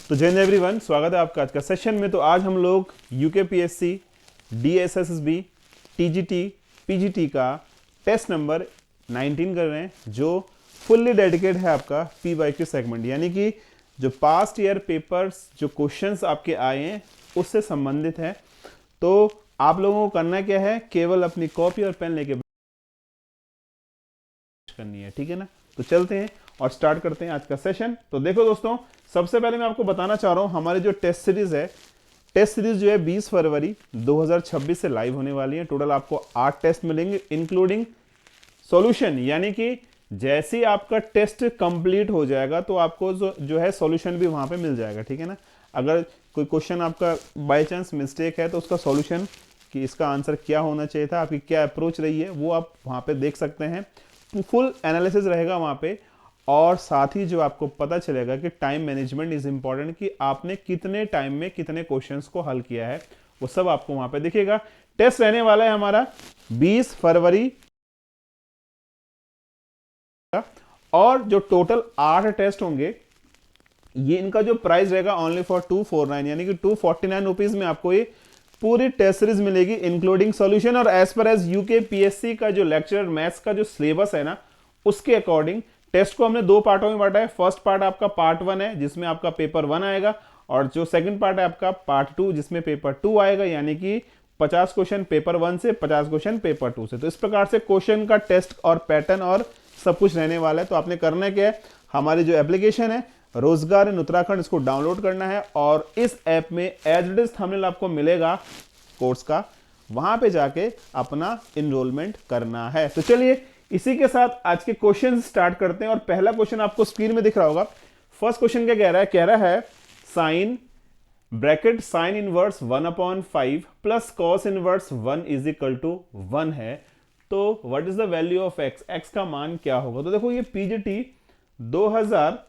तो जय हिंद एवरीवन, स्वागत है आपका आज का सेशन में। तो आज हम लोग यूकेपीएससी, डीएसएसबी, टीजीटी, पीजीटी का टेस्ट नंबर 19 कर रहे हैं, जो फुल्ली डेडिकेट है आपका पीवाईक्यू सेगमेंट, यानी कि जो पास्ट ईयर पेपर्स जो क्वेश्चंस आपके आए हैं उससे संबंधित है। तो आप लोगों को करना क्या है, केवल अपनी कॉपी और पेन लेके करनी है, ठीक है ना। तो चलते हैं और स्टार्ट करते हैं आज का सेशन। तो देखो दोस्तों, सबसे पहले मैं आपको बताना चाह रहा हूं हमारी जो टेस्ट सीरीज है, टेस्ट सीरीज जो है 20 फरवरी 2026 से लाइव होने वाली है। टोटल आपको 8 टेस्ट मिलेंगे इंक्लूडिंग सॉल्यूशन, यानी कि जैसे ही आपका टेस्ट कंप्लीट हो जाएगा तो आपको जो है सॉल्यूशन भी वहां पे मिल जाएगा, ठीक है ना। अगर कोई क्वेश्चन आपका बाय चांस मिस्टेक है तो उसका सॉल्यूशन कि इसका आंसर क्या होना चाहिए था, आपकी क्या अप्रोच रही है, वो आप वहां पे देख सकते हैं। फुल एनालिसिस रहेगा वहां पे, और साथ ही जो आपको पता चलेगा कि टाइम मैनेजमेंट इज इंपॉर्टेंट, कि आपने कितने टाइम में कितने क्वेश्चंस को हल किया है, वो सब आपको वहां पे दिखेगा। टेस्ट रहने वाला है हमारा 20 फरवरी, और जो टोटल 8 टेस्ट होंगे, ये इनका जो प्राइस रहेगा ओनली फॉर 249, यानी कि 249 रुपीज में आपको ये पूरी टेस्ट सीरीज मिलेगी इंक्लूडिंग सॉल्यूशन। और एज पर एज यूकेपीएससी का जो लेक्चर मैथ्स का जो सिलेबस है ना, उसके अकॉर्डिंग टेस्ट को हमने 2 पार्टों में बांटा है। फर्स्ट पार्ट आपका पार्ट 1 है, जिसमें आपका पेपर 1 आएगा, और जो सेकंड पार्ट है आपका पार्ट 2, जिसमें पेपर 2 आएगा, यानी कि 50 क्वेश्चन पेपर 1 से, 50 क्वेश्चन पेपर 2 से। तो इस प्रकार से क्वेश्चन का टेस्ट और पैटर्न और सब कुछ रहने वाला है। तो आपने करना क्या है, हमारी जो एप्लीकेशन है रोजगार इन उत्तराखंड, इसको डाउनलोड करना है, और इस ऐप में एज इट इज थंबनेल आपको मिलेगा कोर्स का, वहां पे जाके अपना इनरोलमेंट करना है। तो चलिए इसी के साथ आज के क्वेश्चन स्टार्ट करते हैं। और पहला क्वेश्चन आपको स्क्रीन में दिख रहा होगा। फर्स्ट क्वेश्चन क्या कह रहा है sine bracket sine inverse 1/5 plus cos inverse 1 is equal to 1 है। तो what is the value of x, x का मान क्या होगा। तो देखो ये पीजीटी 2000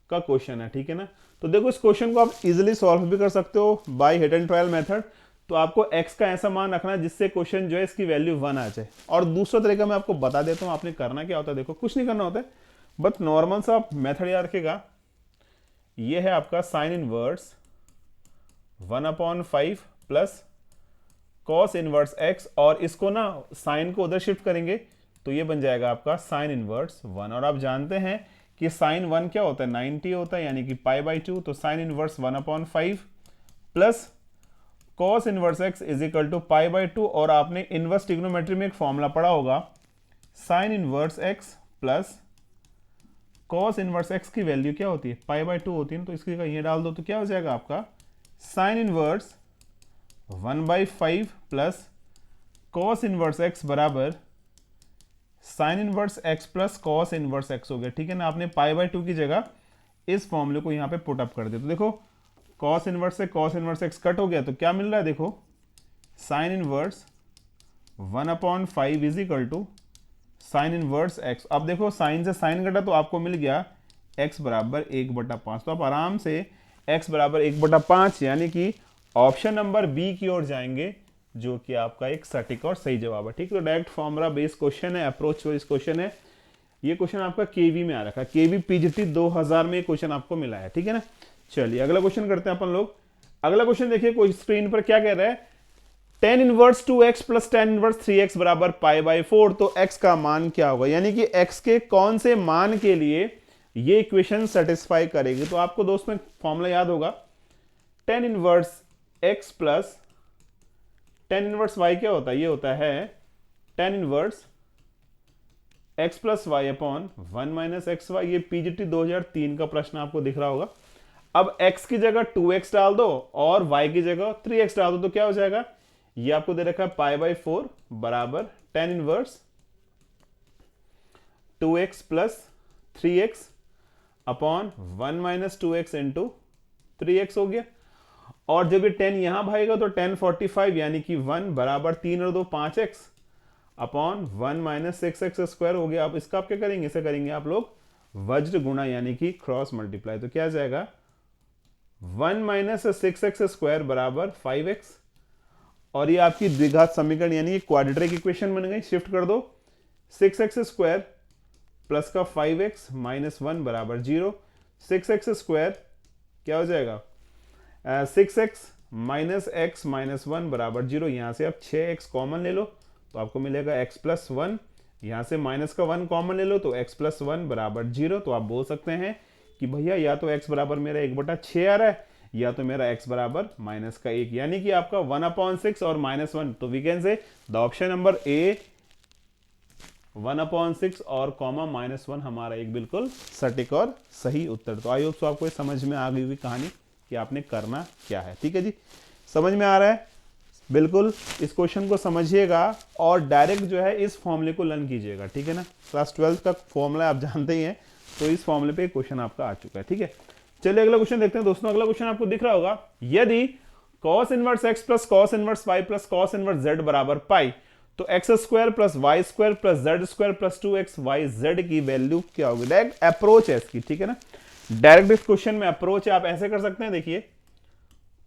का क्वेश्चन है, ठीक है ना। तो देखो इस क्वेश्चन को आप इजीली सॉल्व भी कर सकते हो by hit and trial method. तो आपको x का ऐसा मान रखना है जिससे क्वेश्चन जो है इसकी वैल्यू 1 आ जाए। और दूसरा तरीका मैं आपको बता देता हूं, आपने करना क्या होता है, देखो कुछ नहीं करना होता है, बट नॉर्मल सा मेथड याद रखेगा। ये है आपका sign inverse 1/5 plus cos inverse x, और इसको ना साइन को उधर शिफ्ट करेंगे तो ये बन जाएगा आपका साइन इनवर्स 1। और आप जानते हैं कि साइन 1 क्या होता है, 90 होता है, यानी कि π/2। तो sine inverse 1/5 plus cos inverse x is equal to π/2। और आपने इनवर्स ट्रिग्नोमेट्री में एक फॉर्मूला पढ़ा होगा, sign inverse x plus cos inverse x की वैल्यू क्या होती है, π/2 होती है। तो इसकी ये डाल दो तो क्या हो जाएगा आपका sign inverse 1/5 plus cos inverse x बराबर sine inverse x plus cos inverse x हो गया, ठीक है ना। आपने π/2 की जगह इस फॉर्मूले को यहां पे पुट अप कर दिया। तो देखो cos इनवर्स से cos इनवर्स x कट हो गया, तो क्या मिल रहा है, देखो sine inverse 1/5 is equal to sine inverse x। अब देखो साइन से साइन कटा तो आपको मिल गया x बराबर 1/5। तो आप आराम से x बराबर 1/5, यानी कि ऑप्शन नंबर बी की ओर जाएंगे, जो कि आपका एक सटीक और सही जवाब है, ठीक है। तो डायरेक्ट फॉर्मूला बेस्ड क्वेश्चन है, अप्रोच बेस्ड क्वेश्चन है। ये क्वेश्चन आपका केवी में आ रखा है, केवी पीजीटी 2000 में क्वेश्चन आपको मिला है, ठीक है ना। चलिए अगला क्वेश्चन करते हैं अपन लोग। अगला क्वेश्चन देखिए, कोई स्क्रीन पर क्या कह रहा है, tan inverse 2x plus tan inverse 3x बराबर π/4। तो x का मान क्या होगा, यानी कि x के कौन से मान के लिए ये इक्वेशन सेटिस्फाई करेगी। तो आपको दोस्तों फॉर्मूला याद होगा, tan inverse x plus tan inverse y क्या होता है, ये होता है tan inverse x plus y upon 1 minus x y. ये पीजीटी 2003 का प्रश्न आपको दिख रहा होगा। अब x की जगह 2x डाल दो और y की जगह 3x डाल दो, तो क्या हो जाएगा, ये आपको दे रखा है π/4 बराबर tan inverse 2x plus 3x upon 1 minus 2x into 3x हो गया। और जब ये 10 यहां भागेगा तो 10 45, यानी कि 1 बराबर 3 और 2 5x upon 1 minus 6x square हो गया। अब इसका आप क्या करेंगे, इसे करेंगे आप लोग वज्र गुणा, यानी कि क्रॉस मल्टीप्लाई। तो क्या आ जाएगा 1 माइनस 6x स्क्वायर बराबर 5x, और ये आपकी द्विघात समीकरण यानी क्वाड्रेटिक इक्वेशन बन गई। शिफ्ट कर दो, 6x स्क्वायर प्लस का 5x माइनस 1 बराबर 0। 6x² क्या हो जाएगा 6x माइनस एक्स माइनस 1 बराबर 0। यहां से आप 6x कॉमन ले लो तो आपको मिलेगा x प्लस 1। यहां से माइनस का 1 कॉमन ले लो तो x प्लस 1 बराबर 0। तो आप बोल सकते हैं कि भैया या तो x बराबर मेरा 1/6 आ रहा है या तो मेरा x बराबर माइनस का 1, यानी कि आपका 1/6 और -1। तो we can say the option number A 1/6 और कॉमा -1 हमारा एक बिल्कुल सटीक और सही उत्तर। तो आई होप सो आपको समझ में आ गई हुई कहानी कि आपने करना क्या है। ठीक है जी, समझ में आ रहा है? बिल्कुल इस क्वेश्चन को समझिएगा और डायरेक्ट जो है इस फॉर्मूले को लर्न कीजिएगा। ठीक है ना, क्लास 12 का फॉर्मूला आप जानते ही हैं, तो इस फॉर्मूले पे क्वेश्चन आपका आ चुका है। ठीक है, चलिए अगला क्वेश्चन देखते हैं दोस्तों। अगला क्वेश्चन आपको दिख रहा होगा, यदि cos inverse x plus cos inverse y plus cos inverse z बराबर पाई तो x² plus y² plus z² plus 2xyz की वैल्यू क्या होगी। डायरेक्ट अप्रोच है इसकी। ठीक है ना, डायरेक्ट इस क्वेश्चन में अप्रोच है। आप ऐसे कर सकते हैं, देखिए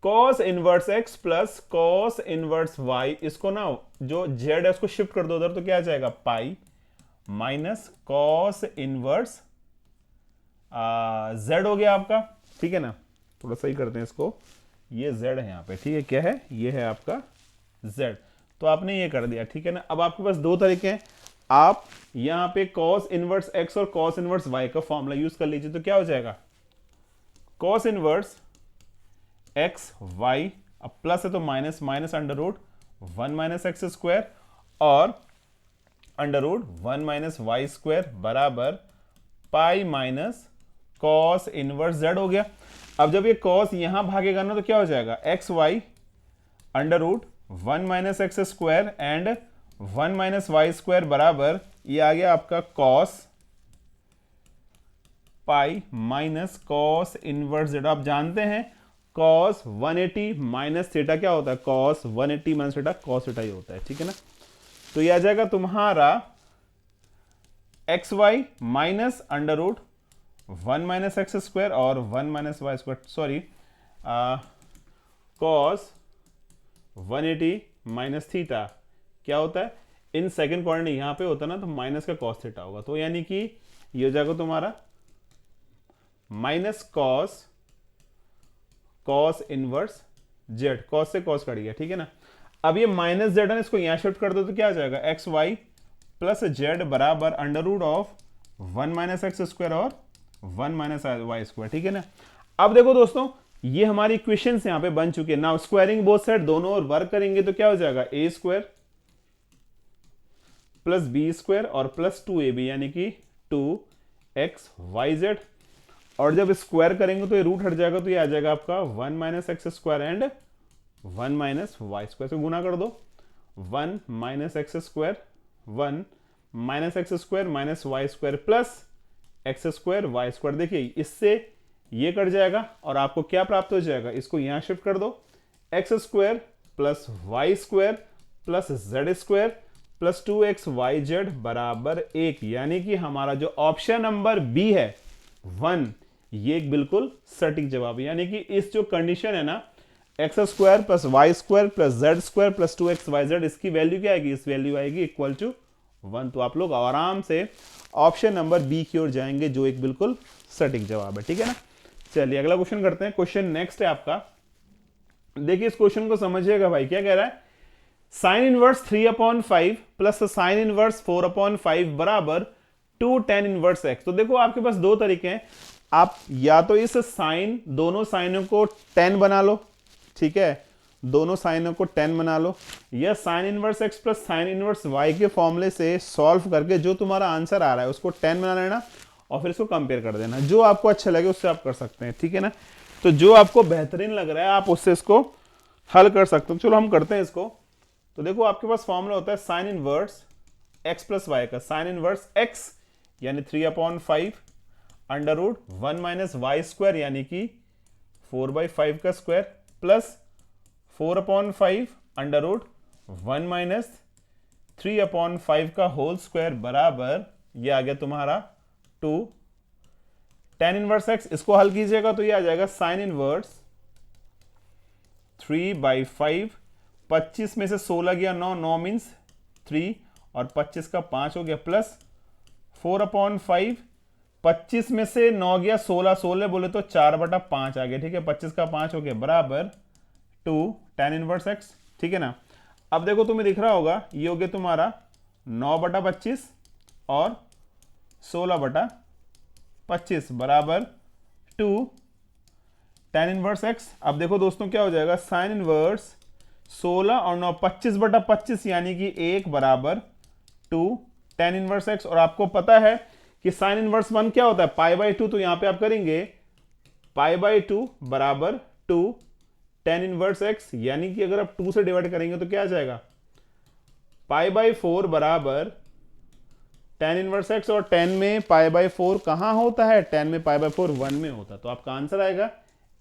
cos inverse x plus cos inverse y, इसको ना जो z है उसको शिफ्ट कर दो उधर, तो क्या आ जाएगा पाई माइनस cos इनवर्स z हो गया आपका। ठीक है ना, थोड़ा सही करते हैं इसको, ये z है यहाँ पे। ठीक है, क्या है, ये है आपका z। तो आपने ये कर दिया। ठीक है ना, अब आपके पास दो तरीके हैं, आप यहाँ पे cos इनवर्स x और cos इनवर्स y का फॉर्मूला यूज कर लीजिए। तो क्या हो जाएगा cos इनवर्स x y, अब प्लस है तो minus, minus under root 1 minus x square और under root 1 minus y square बराबर pi minus cos inverse z हो गया। अब जब ये cos यहां भागेगा ना तो क्या हो जाएगा x y under root 1 minus x square and 1 minus y square बराबर ये आ गया आपका cos pi minus cos inverse z। आप जानते हैं cos 180 माइनस थीटा क्या होता है, cos 180 minus theta cos theta ही होता है। ठीक है ना, तो ये आ जाएगा तुम्हारा x y minus under root 1 minus x square और 1 minus y square, sorry cos 180 minus theta क्या होता है, इन सेकंड क्वाड्रेंट यहां पे होता ना तो माइनस का cos थीटा होगा। तो यानी कि ये हो जाएगा तुम्हारा minus cos inverse z, cos से cos कट गया। ठीक है ना, अब ये माइनस z है, इसको यहां शिफ्ट कर दो तो क्या आ जाएगा एक्स वाई प्लस z बराबर under root of 1 minus x square और 1 माइनस वाई स्क्वायर। ठीक है ना, अब देखो दोस्तों ये हमारी इक्वेशंस यहां पे बन चुके हैं। नाउ स्क्वायरिंग बोथ साइड, दोनों ओर वर्क करेंगे तो क्या हो जाएगा ए स्क्वायर प्लस बी स्क्वायर और प्लस 2ab यानी कि 2xyz, और जब स्क्वायर करेंगे तो ये रूट हट जाएगा तो ये आ जाएगा आपका 1 minus x square and 1 minus y square से गुना कर दो। 1 minus x square 1 minus x square minus y square plus x square y square. देखिए इससे ये कट जाएगा और आपको क्या प्राप्त हो जाएगा, इसको यहां शिफ्ट कर दो, x square plus y square plus z square plus 2xyz बराबर 1, यानी कि हमारा जो ऑप्शन नंबर बी है 1, ये एक बिल्कुल सटीक जवाब है। यानी कि इस जो कंडीशन है ना x square plus y square plus z square plus 2xyz, इसकी वैल्यू क्या आएगी, इस वैल्यू आएगी इक्वल टू 1। तो आप लोग आराम से ऑप्शन नंबर बी की ओर जाएंगे जो एक बिल्कुल सटीक जवाब है। ठीक है ना, चलिए अगला क्वेश्चन करते हैं। क्वेश्चन नेक्स्ट है आपका, देखिए इस क्वेश्चन को समझिएगा भाई। क्या कह रहा है, sine inverse 3/5 plus sine inverse 4/5 बराबर 2 tan इनवर्स x। तो देखो आपके पास दो तरीके हैं, आप या तो इस साइन, दोनों साइनों को 10 बना लो, ठीक है, दोनों साइनों को 10 बना लो, या sign inverse x plus sine inverse y के फॉर्मूले से सॉल्व करके जो तुम्हारा आंसर आ रहा है उसको 10 बना लेना और फिर इसको कंपेयर कर देना। जो आपको अच्छा लगे उससे आप कर सकते हैं। ठीक है ना, तो जो आपको बेहतरीन लग रहा है आप उससे इसको हल कर सकते हो। चलो हम करते हैं इसको। तो देखो आपके पास फॉर्मूला होता है sine inverse x plus y का, साइन इनवर्स x यानी 3/5 under root 1 minus y square यानी कि 4/5 का square plus 4/5 under root 1 minus 3/5 का होल स्क्वायर बराबर ये आ गया तुम्हारा 2 tan इनवर्स x। इसको हल कीजिएगा तो ये आ जाएगा साइन इनवर्स 3/5, 25 में से 16 गया 9, 9 मीन्स 3 और 25 का 5 हो गया प्लस 4/5 25 में से 9 गया 16, 16 बोले तो 4/5 आ गया, ठीक है, 25 का 5 हो गया बराबर 2 tan इनवर्स x, ठीक है ना। अब देखो तुम्हें दिख रहा होगा ये हो गया तुम्हारा 9/25 और 16/25 बराबर 2 tan इनवर्स x। अब देखो दोस्तों क्या हो जाएगा, साइन इनवर्स 16 और 9 25/25 यानी कि 1 बराबर 2 tan इनवर्स x। और आपको पता है कि साइन इनवर्स 1 क्या होता है, π/2, तो यहां पे आप करेंगे π/2 बराबर 2 tan इनवर्स x, यानी कि अगर आप 2 से डिवाइड करेंगे तो क्या आ जाएगा, π/4 बराबर tan इनवर्स x। और 10 में π/4 कहां होता है, 10 में π/4 1 में होता है, तो आपका आंसर आएगा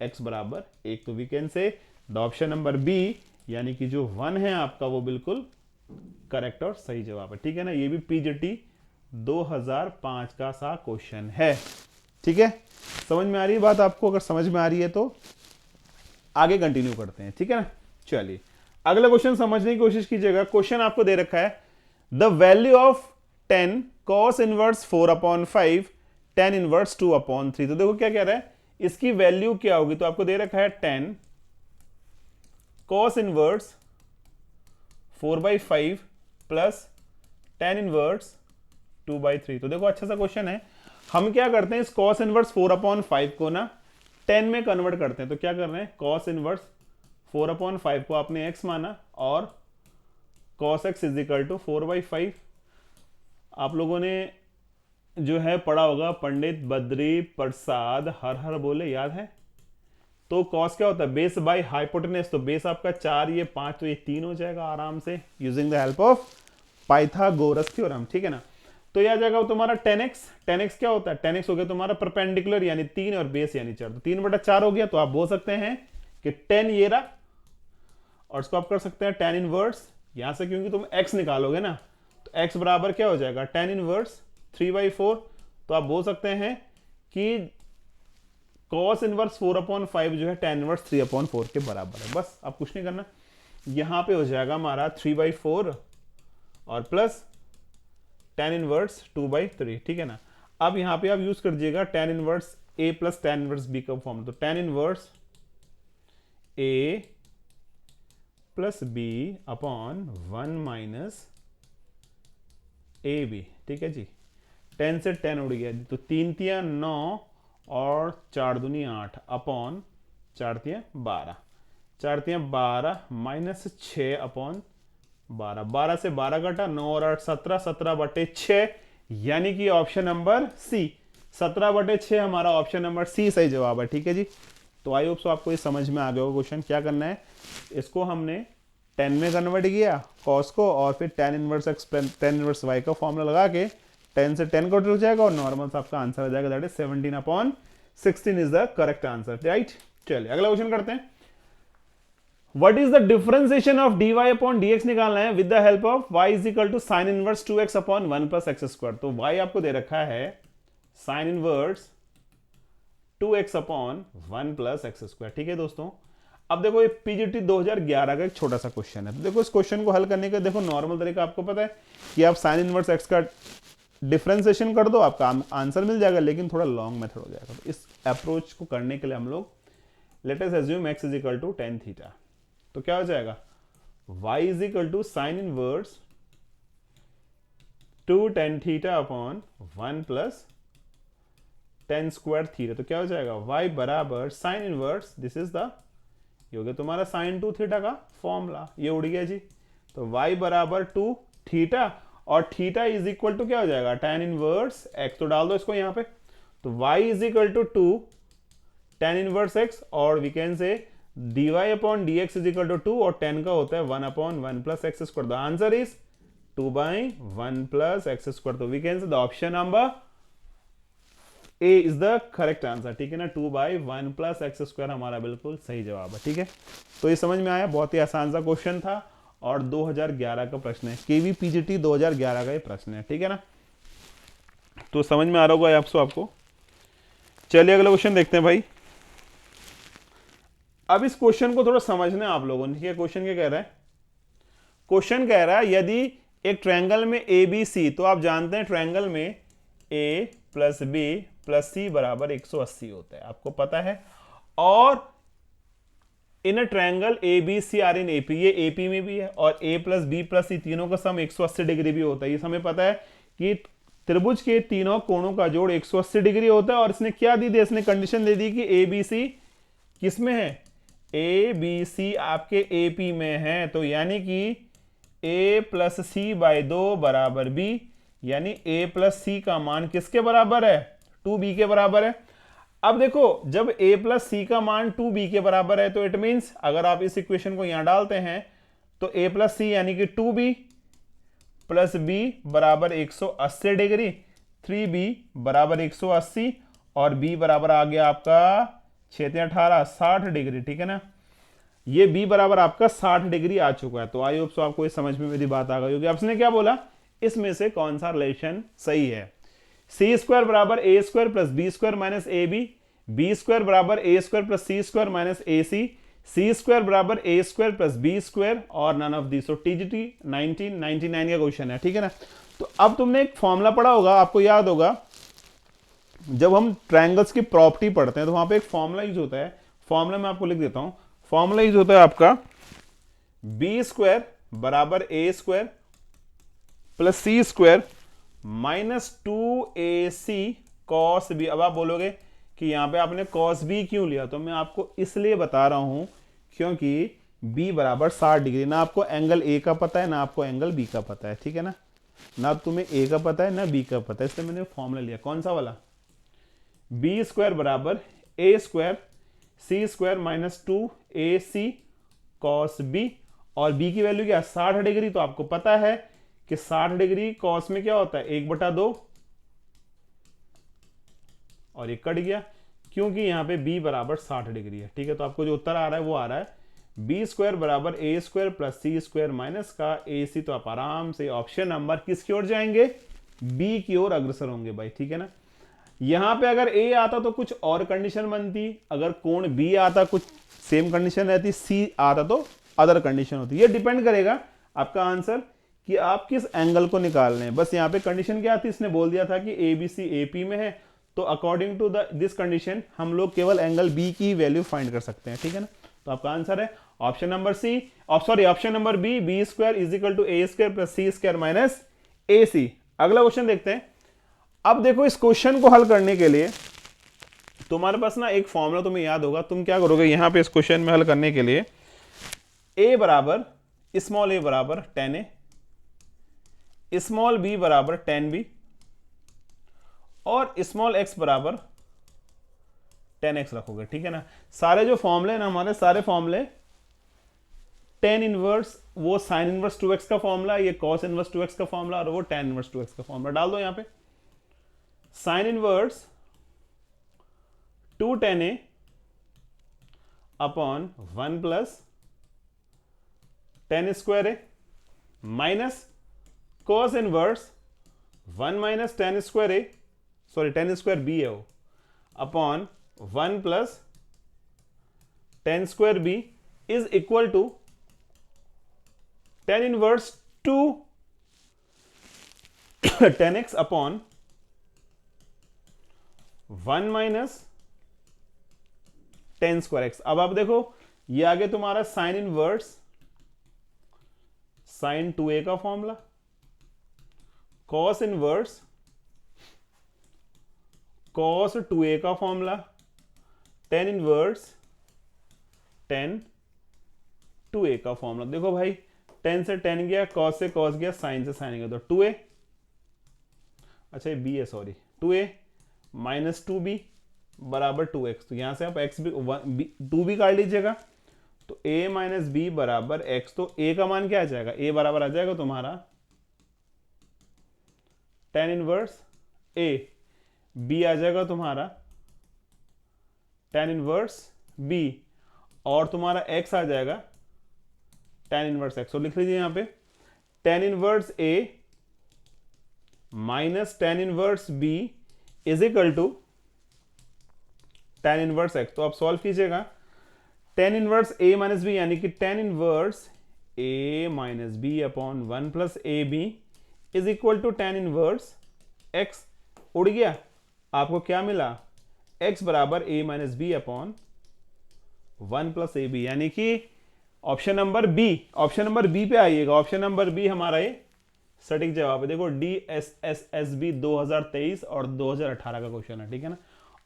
x बराबर 1। तो we can say the option number B यानी कि जो 1 है आपका वो बिल्कुल करेक्ट और सही जवाब है, ठीक है ना। ये भी पीजीटी 2005 का सा क्वेश्चन है, ठीक है। समझ में आ रही है बात आपको? अगर समझ में आ रही है तो आगे कंटिन्यू करते हैं, ठीक है ना। चलिए अगला क्वेश्चन समझने की कोशिश कीजिएगा। क्वेश्चन आपको दे रखा है the value of 10 cos inverse 4/5 tan inverse 2/3। तो देखो क्या कह रहा है, इसकी वैल्यू क्या होगी, तो आपको दे रखा है 10 cos inverse 4/5 plus tan inverse 2/3। तो देखो अच्छा सा क्वेश्चन है। हम क्या करते हैं, इस cos इनवर्स 4/5 को ना 10 में कन्वर्ट करते हैं। तो क्या कर रहे हैं, cos इनवर्स 4/5 को आपने x माना और cos x is equal to 4/5। आप लोगों ने जो है पढ़ा होगा, पंडित बद्री प्रसाद हर हर बोले, याद है। तो cos क्या होता है, बेस बाय हाइपोटेनस। तो बेस आपका 4, ये 5, तो ये 3 हो जाएगा आराम से using the help of Pythagoras theorem, ठीक है ना। तो यह आ जाएगा तुम्हारा 10x। 10x क्या होता है, 10x हो गया तुम्हारा परपेंडिकुलर यानी 3 और बेस यानी 4, तो 3/4 हो गया। तो आप बोल सकते हैं कि 10 ये रहा, और इसको आप कर सकते हैं tan इनवर्स यहां से, क्योंकि तुम x निकालोगे ना, तो x बराबर क्या हो जाएगा, tan इनवर्स 3/4। तो आप बोल सकते हैं कि cos इनवर्स 4/5 जो है tan इनवर्स 3/4 के बराबर है। बस आप कुछ नहीं करना, यहां पे हो जाएगा हमारा 3/4 और प्लस tan इनवर्स 2/3, ठीक है ना। अब यहां पे आप यूज कर दीजिएगा tan inverse a plus tan inverse b का फॉर्म। तो tan inverse a plus b upon 1 minus A B, ठीक है जी। 10 से 10 उड़ गया जी, तो 3 तिया 9 और 4 दूनी 8 अपॉन 4 तिया 12, 4 तिया 12 माइनस 6 अपॉन 12, 12 से 12 घटा, 9 और 8 17, 17/6 यानी कि ऑप्शन नंबर सी 17/6 हमारा ऑप्शन नंबर सी सही जवाब है, ठीक है जी। तो आई होप सो आपको ये समझ में आ गया होगा क्वेश्चन। क्या करना है, इसको हमने 10 में कन्वर्ट किया cos को, और फिर tan inverse x tan inverse y का फॉर्मूला लगा के 10 से 10 कट हो जाएगा और नॉर्मल सा आपका आंसर आ जाएगा, that is 17/16 is the correct answer, right. चलिए अगला क्वेश्चन करते हैं। What is the differentiation of dy upon dx निकालना है with the help of y is equal to sine inverse 2x upon 1 plus x square. तो y आपको दे रखा है sine inverse 2x upon 1 plus x square, ठीक है दोस्तों। अब देखो ये पीजीटी 2011 का एक छोटा सा क्वेश्चन है। तो देखो इस क्वेश्चन को हल करने का देखो नॉर्मल तरीका आपको पता है कि आप साइन इनवर्स x का डिफरेंशिएशन कर दो, आपका आंसर मिल जाएगा, लेकिन थोड़ा लॉन्ग मेथड हो जाएगा। तो इस अप्रोच को करने के लिए हम लोग let us assume x is equal to tan theta. तो क्या हो जाएगा, y is equal to sine inverse 2 tan theta upon 1 plus tan square theta. तो क्या हो जाएगा, y बराबर sine inverse, this is the ये हो गया तुम्हारा साइन 2 थीटा का फॉर्मूला, ये उड़ गया जी। तो y बराबर 2 थीटा, और थीटा इज इक्वल टू क्या हो जाएगा, tan इनवर्स x। तो डाल दो इसको यहाँ पे, तो y is equal to 2 tan inverse x, और we can say dy upon dx is equal to 2, और tan का होता है 1 upon 1 plus x square. The answer is 2/1 plus x square. तो we can say the option number A is the correct answer, ठीक है ना। 2/1 plus x square हमारा बिल्कुल सही जवाब है, ठीक है। तो ये समझ में आया, बहुत ही आसान सा क्वेश्चन था और 2011 का प्रश्न है, केवी पीजीटी 2011 का ये प्रश्न है, ठीक है ना। तो समझ में आ रहा होगा आपको। चलिए अगला क्वेश्चन देखते हैं भाई। अब इस क्वेश्चन को थोड़ा समझना है आप लोगों ने, ठीक है। क्वेश्चन क्या कह रहा है, क्वेश्चन कह रहा है यदि एक ट्रायंगल में ए बी सी, तो आप जानते हैं ट्रायंगल में A plus B plus C बराबर 180 होता है, आपको पता है। और in a triangle A B C are in AP, ये एपी में भी है, और A plus B plus C तीनों का सम 180 डिग्री भी होता है। ये हमें पता है कि त्रिभुज के तीनों कोणों का जोड़ 180 डिग्री होता है। और इसने क्या दी थी, इसने कंडीशन दे दी कि ए बी सी किस में है, ए बी सी आपके एपी में है। तो यानी कि ए प्लस सी बाय 2 बराबर बी, यानी ए प्लस सी का मान किसके बराबर है, 2b के बराबर है। अब देखो जब a प्लस सी का मान 2b के बराबर है तो इट मीन्स अगर आप इस इक्वेशन को यहां डालते हैं तो a प्लस सी यानी कि 2b प्लस b बराबर 180 डिग्री, 3b बराबर 180 और b बराबर आ गया आपका 6×18 60 डिग्री, ठीक है ना। ये b बराबर आपका 60 डिग्री आ चुका है। तो आई होप सो आपको ये समझ में मेरी बात आ गई होगी। आपने क्या बोला, इसमें से कौन सा रिलेशन सही है। सी स्क्वायर बराबर A square plus B square minus A B square बराबर A square plus C square minus A C square बराबर A square plus B square और नन ऑफ दिस। टीजीटी 1999 का क्वेश्चन है, ठीक है ना। तो अब तुमने एक फॉर्मूला पढ़ा होगा, आपको याद होगा जब हम ट्रायंगल्स की प्रॉपर्टी पढ़ते हैं तो वहां पे एक फॉर्मूला यूज होता है। फॉर्मूला मैं आपको लिख देता हूं। फॉर्मूला यूज होता है आपका बी स्क्वायर बराबर A square plus C square minus 2ac cos B. अब आप बोलोगे कि यहां पे आपने कॉस बी क्यों लिया, तो मैं आपको इसलिए बता रहा हूं क्योंकि b बराबर 60 डिग्री, ना आपको एंगल a का पता है ना आपको एंगल b का पता है, ठीक है ना। ना तुम्हें a का पता है ना b का पता है, इसलिए मैंने फॉर्मूला लिया कौन सा वाला, बी स्क्वायर बराबर A square C square minus 2ac cos B. और b की वैल्यू क्या, 60 डिग्री। तो आपको पता है कि 60 डिग्री कॉस में क्या होता है, 1/2 और ये कट गया क्योंकि यहां पे b बराबर 60 डिग्री है, ठीक है। तो आपको जो उत्तर आ रहा है वो आ रहा है बी स्क्वायर बराबर A square plus C square minus का ए सी। तो आप आराम से ऑप्शन नंबर किसकी ओर जाएंगे, बी की ओर अग्रसर होंगे भाई, ठीक है ना। यहां पे अगर ए आता तो कुछ और कंडीशन बनती, अगर कोण बी आता कुछ सेम कंडीशन रहती, सी आता तो अदर कंडीशन होती। ये डिपेंड करेगा आपका आंसर कि आप किस एंगल को निकाल रहे हैं। बस यहाँ पे कंडीशन क्या थी, इसने बोल दिया था कि ए बी सी ए पी में है, तो अकॉर्डिंग टू दिस कंडीशन हम लोग केवल एंगल बी की वैल्यू फाइंड कर सकते हैं, ठीक है ना। तो आपका आंसर है option number C, option number B square is equal to A square plus C square minus A C. अगला क्वेश्चन देखते हैं। अब देखो इस क्वेश्चन को हल करने के लिए तुम्हारे पास ना एक फॉर्मूला तुम्हें याद होगा। तुम क्या करोगे यहां पे इस क्वेश्चन में हल करने के लिए, a बराबर स्मॉल a बराबर 10a, स्मॉल b बराबर 10b और स्मॉल x बराबर 10x रखोगे, ठीक है ना। सारे जो फॉर्मूले ना हमारे सारे फॉर्मूले tan इनवर्स, वो sin इनवर्स 2x का फॉर्मूला, ये cos इनवर्स 2x का फॉर्मूला और वो tan इनवर्स 2x का फॉर्मूला डाल दो यहां पे। sin inverse 2 tan a upon 1 plus tan square a minus cos inverse 1 minus tan square a, sorry tan square b है वो, upon 1 plus tan square b is equal to tan inverse 2 tan x upon 1 minus tan square x। अब आप देखो ये आगे तुम्हारा sine inverse sine 2a का formula, cos inverse cos 2a का formula, tan inverse tan 2a का formula. देखो भाई tan से tan गया, cos से cos गया, sin से sin गया, तो 2a, अच्छा ये b है सॉरी, 2a माइनस 2b बराबर 2x। तो यहां से आप x भी 2b काट लीजिएगा, तो a माइनस बी बराबर x। तो a का मान क्या आ जाएगा, a बराबर आ जाएगा तुम्हारा tan इनवर्स a, b आ जाएगा तुम्हारा tan इनवर्स b और तुम्हारा x आ जाएगा tan इनवर्स x। तो लिख लीजिए यहां पे tan inverse a minus tan inverse b is equal to tan inverse x। तो आप सॉल्व कीजिएगा, tan inverse a minus B यानी कि tan inverse a minus B upon 1 plus A B is equal to tan inverse x। उड़ गया, आपको क्या मिला, x बराबर a minus B upon 1 plus A B, यानी कि ऑप्शन नंबर बी पे आइएगा। ऑप्शन नंबर बी हमारा ये सटीक जवाब है। देखो DSSSB 2023 और 2018 का क्वेश्चन है, ठीक है ना,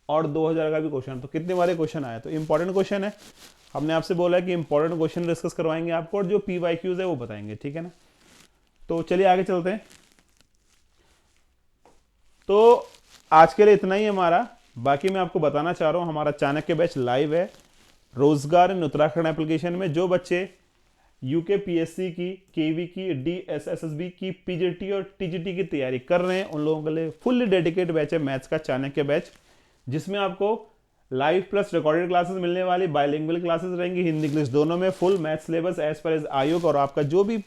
और 2000 का भी क्वेश्चन है। तो कितने बारे क्वेश्चन आया, तो इंपॉर्टेंट क्वेश्चन है। हमने आपसे बोला है कि इंपॉर्टेंट क्वेश्चन डिस्कस करवाएंगे आपको, और जो PYQs है वो बताएंगे, ठीक है ना। तो चलिए आगे चलते हैं। तो आज के लिए इतना ही हमारा। बाकी मैं आपको बताना चाह रहा हूँ, हमारा चाणक्य बैच लाइव है रोजगार इन उत्तराखंड एप्लीकेशन में। जो बच्चे यूके PSC की, केवी की, DSSSB की, PGT और TGT की तैयारी कर रहे हैं, उन लोगों के लिए फुल्ली डेडिकेटेड बैच है मैथ्स का चाणक्य बैच, जिसमें आपको लाइव प्लस रिकॉर्डेड क्लासेस मिलने वाली, बाइलिंगुअल क्लासेस रहेंगी, हिंदी इंग्लिश दोनों में, full math syllabus as per एज आयोग, और आपका जो भी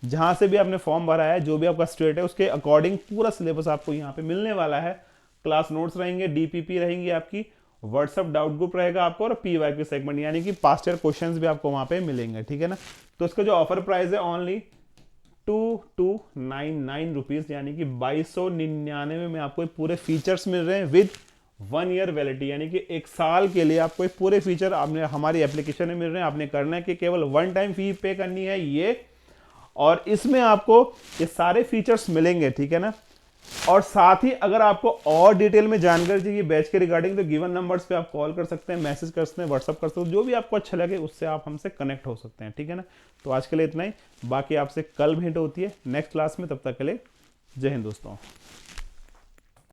जहां से भी आपने फॉर्म भरा है, जो भी आपका स्टेट है, उसके अकॉर्डिंग पूरा सिलेबस आपको यहाँ पे मिलने वाला है। क्लास नोट्स रहेंगे, DPP रहेंगी आपकी, व्हाट्सअप डाउट ग्रुप रहेगा आपको, और PYQ सेगमेंट यानी कि पास्ट ईयर क्वेश्चंस भी आपको वहां पे मिलेंगे, ठीक है ना। तो इसका जो ऑफर प्राइस है ओनली 2299 रुपीज, यानी कि 2299 में आपको पूरे फीचर्स मिल रहे हैं विद 1 ईयर वैलिडिटी, यानी कि 1 साल के लिए आपको पूरे फीचर आपने हमारी एप्लीकेशन में मिल रहे हैं। आपने करना है कि केवल 1 टाइम फी पे करनी है ये, और इसमें आपको ये सारे फीचर्स मिलेंगे, ठीक है ना। और साथ ही अगर आपको और डिटेल में जानकारी चाहिए बैच के रिगार्डिंग, तो गिवन नंबर्स पे आप कॉल कर सकते हैं, मैसेज कर सकते हैं, व्हाट्सअप कर सकते हैं, जो भी आपको अच्छा लगे उससे आप हमसे कनेक्ट हो सकते हैं, ठीक है ना। तो आज के लिए इतना ही, बाकी आपसे कल भेंट होती है नेक्स्ट क्लास में। तब तक के लिए जय हिंद दोस्तों।